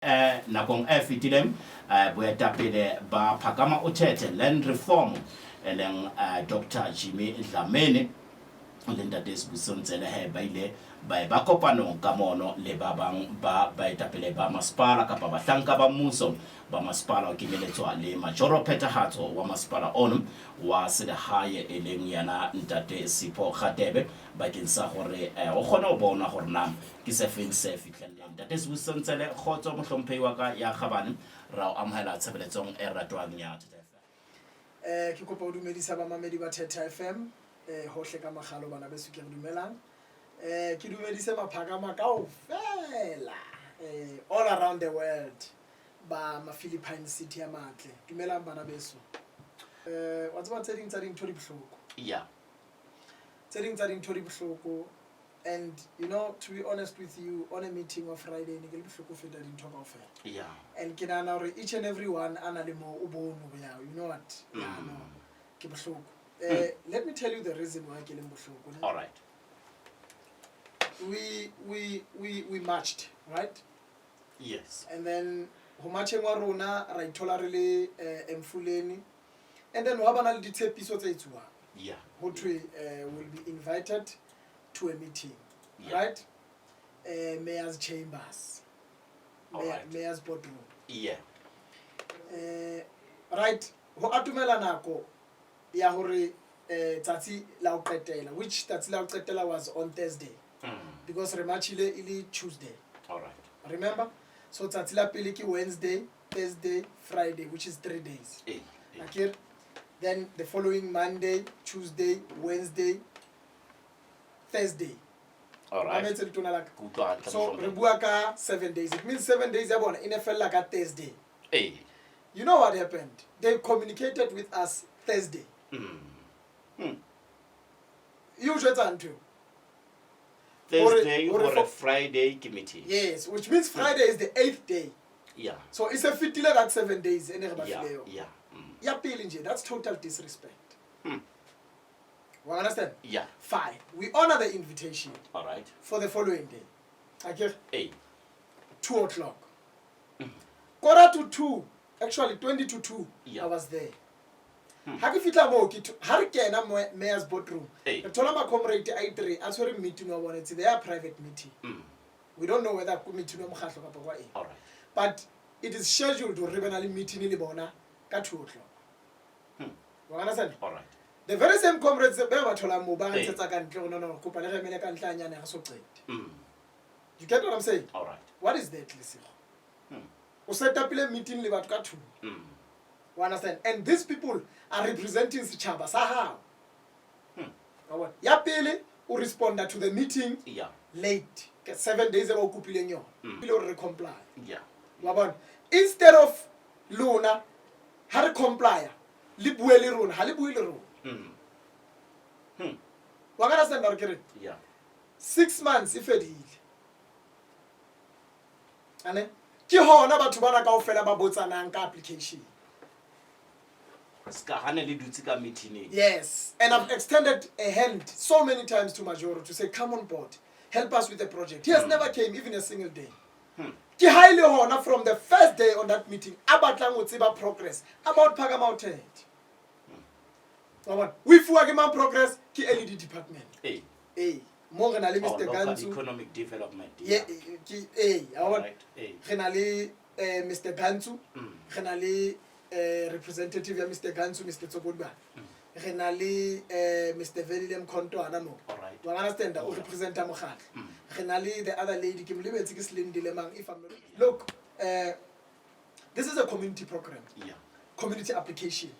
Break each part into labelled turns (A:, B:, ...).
A: nakong e fetileng boetapele ba Phakama Uthethe land reform eleng Dr. Jimmy Dlamini le ntate Sibusiso Ntsele ba ile ba kopanong ka mono le ba bang ba baetapele ba masepala kapa bahlanka ba mmuso ba masepala o kenyeletswa le majoro phethahatso wa masepala ono wa selehae eleng yana ntate Sipho Khatebe bakeng sa gore o kgone ho bona gore na ke se feng se fitlheleng ntate Sibusiso Ntsele khotso mohlomphehi wa ka ya Khabane ra o amogela tshebeletsong e ratwang ya
B: Thetha. Ke kopa o dumedisa ba mamedi ba Thetha FM hohle ka magalo bana beso ke dumelang. Ke dumedise ba Phakama kaofela all around the world ba Philipine City ya matle. Dumelang bana beso. Wa tsaba tse ding tsa dintho di bohloko.
A: Yeah.
B: Tse ding tsa dintho di bohloko. And you know, to be honest with you, on a meeting of Friday, ne ke le bohloko feta dintho kaofela.
A: Yeah.
B: And ke nana hore each and every one ana le mo o bono ya. You know what? Yeah, no. Ke bohloko. Let me tell you the reason why ke le bohloko.
A: All right.
B: We marched, right?
A: Yes.
B: And then ho marcheng wa rona ra ithola re le Emfuleni. And then wa bana le ditshepiso tse etsuwang.
A: Yeah.
B: Ho thwe will be invited to a meeting,
A: yeah.
B: Right? Mayor's chambers,
A: right.
B: Mayor's boardroom.
A: Yeah.
B: Right. Ho atumela nako ya hore tsatsi la o qetela, which tsatsi la o qetela was on Thursday. Because re marchile ili Tuesday.
A: All right.
B: Remember? So tsatsi la pele ki Wednesday, Thursday, Friday, which is 3 days. Okay. Then the following Monday, Tuesday, Wednesday, Thursday.
A: All right.
B: So rebuaka 7 days. It means 7 days in a felt like a Thursday.
A: Hey.
B: You know what happened? They communicated with us Thursday. You should too.
A: Thursday or a Friday committee.
B: Yes, which means Friday is the 8th day.
A: Yeah.
B: So it's a fitila that 7 days.
A: Yeah.
B: Yeah. That's total disrespect. You understand?
A: Yeah.
B: Fine. We honor the invitation.
A: All right.
B: For the following day. Okay?
A: Hey.
B: 2 o'clock. Quarter to 2. Actually, 20 to 2.
A: Yeah.
B: I was there. How do you feel Mayor's boardroom?
A: Hey.
B: The Tolama comrade I3, as we're meeting on it's their private meeting. We don't know whether meeting on
A: all right.
B: But it is scheduled to regularly meeting in Libona at 2 o'clock. You understand?
A: All right.
B: The very same comrades you get what I'm saying?
A: All right.
B: What is that, listen? We set up a meeting in Libatu. You understand? And these people are representing Sichaba. How? Yapele who responded to the meeting late. 7 days ago, Kupilenyo. Will comply.
A: Yeah.
B: Instead of Luna, had comply. Libueli run, Halibuili run. What understand?
A: Yeah.
B: 6 months if it is. And then, Kihona Batubana Kaufela Babotana application. Yes, and I've extended a hand so many times to Majoro to say, come on board, help us with the project. He has never came even a single day. Ki highly honor from the first day on that meeting about Langutsiba progress, about Phakama Uthethe. We Fuagima progress, ki LED department. More than Mr. Gantsu.
A: Economic development.
B: Yeah, Renali Mr. Gantsu, Renali representative Mr. Gantsu, Mr. Tsogulba. Renali Mr. Velilem Konto Anamo.
A: All right.
B: You understand that? Represent Amokhan. Renali, the other lady, Kim Libetikis Lindilemang, if I'm not. Look, this is a community program.
A: Yeah. Community
B: application.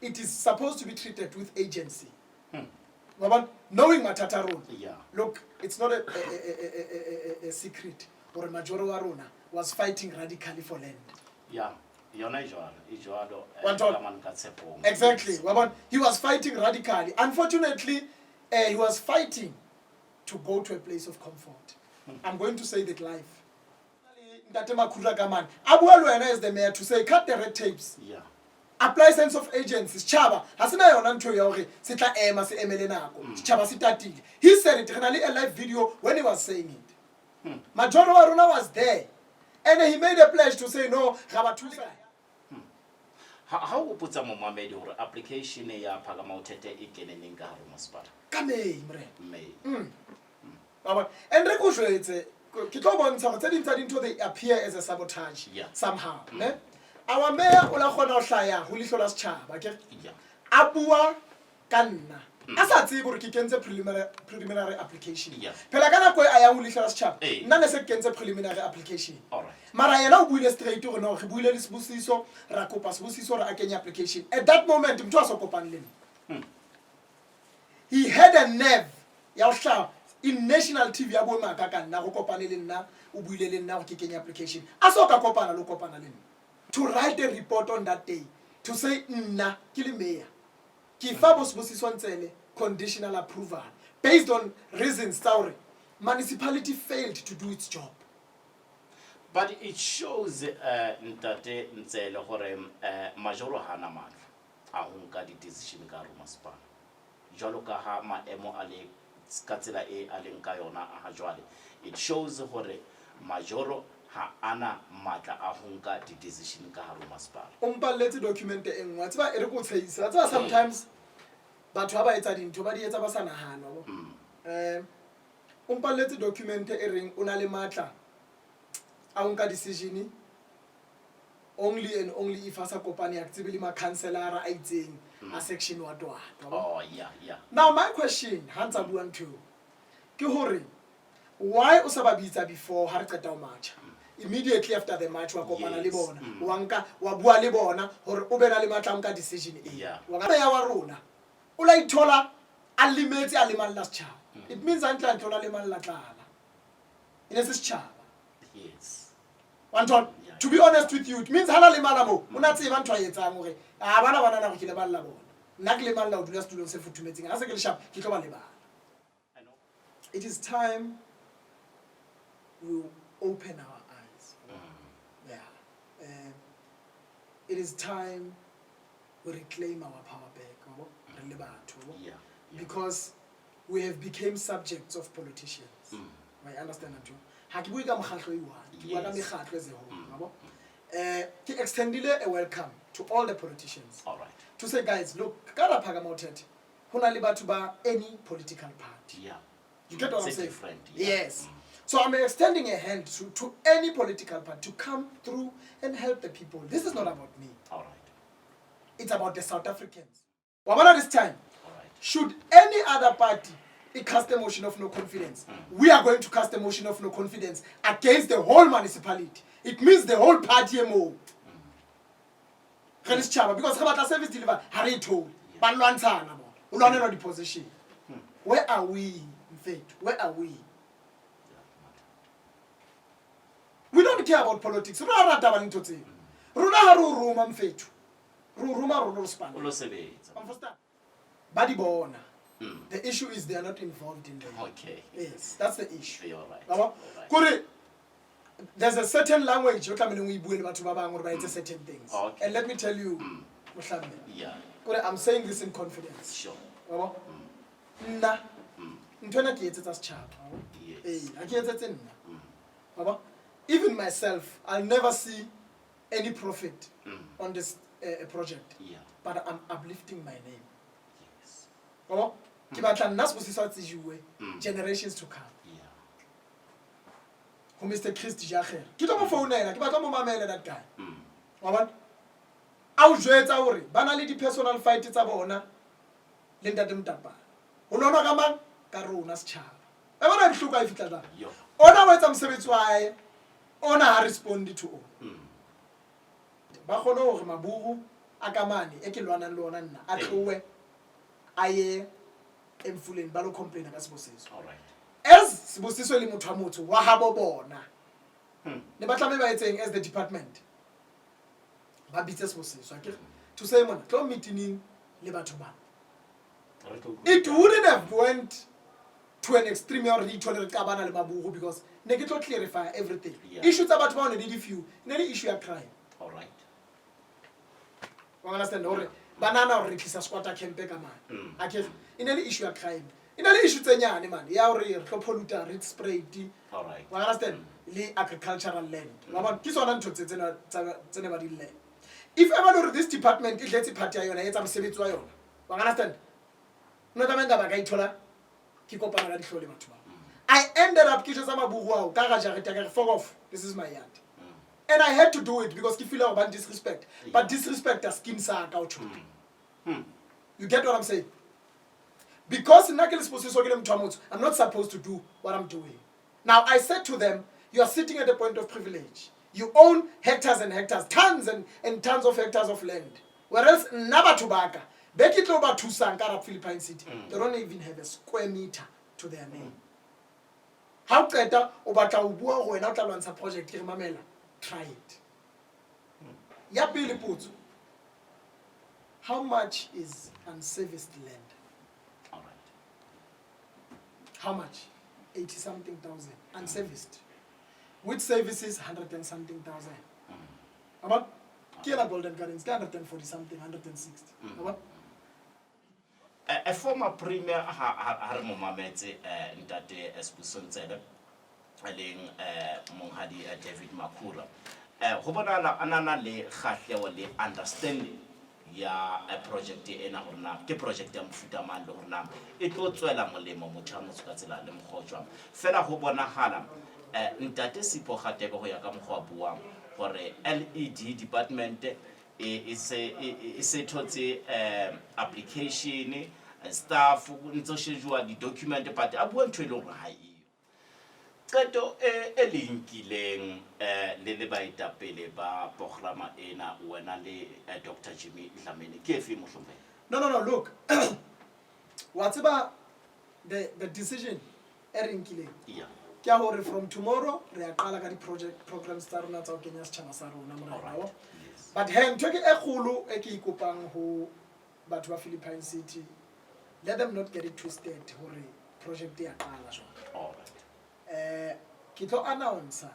B: It is supposed to be treated with agency. Knowing Matata Road.
A: Yeah.
B: Look, it's not a secret. Or Majoro Waruna was fighting radically for land.
A: Yeah.
B: Exactly. He was fighting radically. Unfortunately, he was fighting to go to a place of comfort. I'm going to say that live. Abuelo is the mayor to say, cut the red tapes.
A: Yeah.
B: Apply sense of agencies. Chaba, hasina yona ntho ya hore sitla ema se emele nako. Chaba sitatile. He said it in a live video when he was saying it. Majoro wa rona was there. And he made a pledge to say no,
A: How o putsa momamedi hore application ya Phakama Uthethe e keneneng ka hare ho masepala?
B: Ka May, mre.
A: May.
B: And re go jwetse ke tlo bontsha go tse ding tsa dintho they appear as a sabotage somehow, ne? Our mayor o la khona ho hlaya ho lihlo la setjhaba, ke? A bua ka nna. A sa tsebe gore ke kentse preliminary application. Phela ka nako a ya ho lihlo la setjhaba. Nna ne se kentse preliminary application.
A: Alright.
B: Mara yena o buile straight gore no re buile le Sibusiso, ra kopa Sibusiso ra akenya application. At that moment mtho a so kopane le nna. He had a nerve ya ho hlaya in national TV ya bona ka nna go kopane le nna o buile le nna go ke kenya application. A so ka kopana le kopana le nna. To write a report on that day to say nna ke le mayor. Ki fa bo Sibusiso Ntsele conditional approval based on reasons sorry municipality failed to do its job.
A: But it shows Ntate Ntsele gore majoro hana matla a ho nka di decision ka hare ho masepala. Jwalo ka ha maemo a le ka tsela e a leng ka yona a jwale. It shows gore majoro ha ana matla a ho nka di decision ka hare ho masepala.
B: O mpalletse document e nngwe tsaba e re go tshehisa tsaba sometimes batho ba etsa dintho ba di etsa ba sa nahana bo. O mpalletse document e reng o na le matla a nka decision only and only if asa kopane ya tsebile ma councilor a itseng a section wa twa.
A: Oh yeah.
B: Now my question hansa bua ntho ke hore why o sa ba bitsa before ha re qeta o matcha immediately after the match wa kopana le bona wa nka wa bua le bona hore o be na le matla nka decision e wa ka ya wa rona o la ithola a limetse a le malla setjhaba. It means antla nthola le malla tlala ine se setjhaba.
A: Yes.
B: To be honest with you, it means hala le mala mo una tseba ntho a etsang hore a bana na go ke le balla bona nna ke le malla o dula setulong se futhumetseng a se ke le sharp ke tlo ba le bana.
A: I know.
B: It is time we open our eyes. Yeah. It is time we reclaim our power back.
A: Yeah.
B: Because we have become subjects of politicians. I understand that too. Hakibuika mkhatlo iwa, kiwaka mkhatlo as a whole. Ki extendile a welcome to all the politicians.
A: All right.
B: To say, guys, look, kala Phakama Uthethe, hona le batho ba any political party.
A: Yeah.
B: You get what I'm saying?
A: Friend,
B: Yes. So I'm extending a hand to any political party to come through and help the people. This is not about me.
A: All right.
B: It's about the South Africans. Wabana this time,
A: all right.
B: Should any other party cast a motion of no confidence, we are going to cast a motion of no confidence against the whole municipality. It means the whole party MO. Because the service deliver, Harry told, the position. Where are we, in fact? Where are we? We don't care about politics. Understand? Badi bona. The issue is they are not involved in them.
A: Okay.
B: Yes, that's the issue.
A: You're right.
B: Right. There's a certain language you come in we about certain things.
A: Okay.
B: And let me tell you,
A: yeah.
B: I'm saying this in confidence.
A: Sure.
B: Nah. Even myself, I'll never see any profit on this project.
A: Yeah.
B: But I'm uplifting my name.
A: Yes.
B: Generations to come.
A: Yeah.
B: Who Mr. Christ Jacher. Kito phone that guy. I'll judge our banality personal fight it's abona. Linda dem tapa. Unono gaman karunas child. I want to look at it. Ona what I'm saying why ona responded to all. Bahono maburu akamani ekilwana lona na atlowe aye Emfuleni balo complain ka Sibusiso.
A: All right.
B: As Sibusiso le motho a motho wa habo bona. Ne batla me ba etseng as the department. Ba bitse Sibusiso akere. To say mona tlo meeting le batho ba. It wouldn't have went to an extreme or re kabana le maburu because ne ke tlo clarify everything. Issues about one need few. Ne issue ya crime.
A: All right.
B: You understand? Or banana or rekisa squatter campe ka man. Akere in any issue of crime. In any issue tsenyane man. Ya re tlo polluta red spray.
A: All right.
B: You understand? le agricultural land ngaba ke sona ntho tsena ba di le if ever this department e tletse part ya yona e tsa mosebetsi wa yona wa understand no tla menga ba ka ithola ke kopana ka dihlole batho ba I ended up ke tsa mabugu ao ka ga jarete ka fuck off this is my yard and I had to do it because ke feel about disrespect but disrespect as skin sa ka o you get what I'm saying because nna ke le Sibusiso ke le motho wa motho I'm not supposed to do what I'm doing now I said to them you are sitting at a point of privilege you own hectares and hectares tons and tons of hectares of land whereas nna batho baka be ke tlo ba thusang ka Philipine City they don't even have a square meter to their name how qeta o batla o bua go wena o tla lwantsha project ke mamela try it ya pele potso how much is unserviced land
A: All right.
B: how much 80 something thousand unserviced with services 100 and something thousand about kila golden gardens 140 something 160 about
A: a former premier ha re mo mametse ntate Sibusiso Ntsele leng monghadi David Makhura ho bona anana le khahleo le understanding ya a project ena horna ke project ya mofuta mang le horna e tlo tswela molemo motho a motho ka tsela le mogojwa fela ho bona hala ntate Sipho Khatebe ho ya ka mogwa buang hore LED department e se thotse application staff ntso shejwa di document but a bua ntwe le hore ha iyo qeto e linkileng le baetapele ba programa ena wena le Dr. Jimmy Dlamini ke efe mohlombe
B: no look what's about the decision erinkileng
A: yeah
B: ke hore from tomorrow re a qala ka di project programs tsa rona tsa o kenya setjhaba sa rona morao but hen ntho ke e kgolo e ke ikopang ho batho ba Philipine City let them not get it twisted hore project ya qala jwang
A: all right
B: ke tlo announce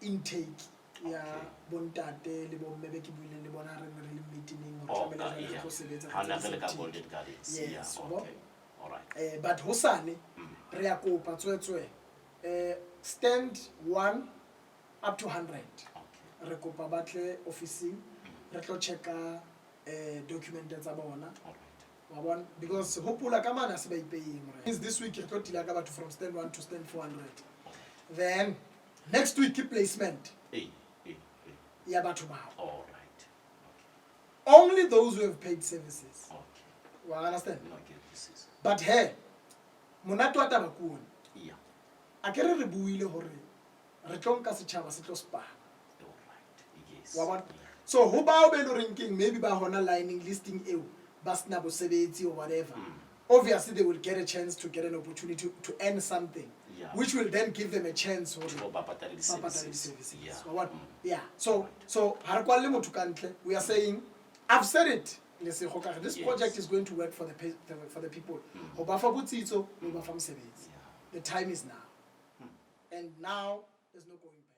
B: intake ya bontate le bomme be ke buile le bona re le meeting ho tlamela re go sebetsa
A: ha na le ka golden gardens
B: yes,
A: okay all right
B: but hosane re ya kopa tswetswe stand 1 up to 100 re kopa batle officing re tlo checka document tsa bona wa bona because hopula ka mana se ba ipeyeng is this week re tlo tila ka batho from stand 1 to stand 400 then next week placement ya batho ba
A: all right
B: only those who have paid services
A: okay
B: wa understand
A: okay this is
B: but hey monato wa taba kuona
A: yeah
B: akere re buile hore re tlonka setjhaba se tlo spa
A: all right yes
B: wa bona so ho ba o be lo ranking maybe ba hona lining listing eo ba sna bo sebetsi or whatever obviously they will get a chance to get an opportunity to earn something which will then give them a chance
A: to bapatala di
B: services
A: yeah
B: what so har kwalle motho kantle we are saying I've said it this project is going to work for the people ho ba fa botsitso le ba fa mosebetsi the time is now and now there's no going back.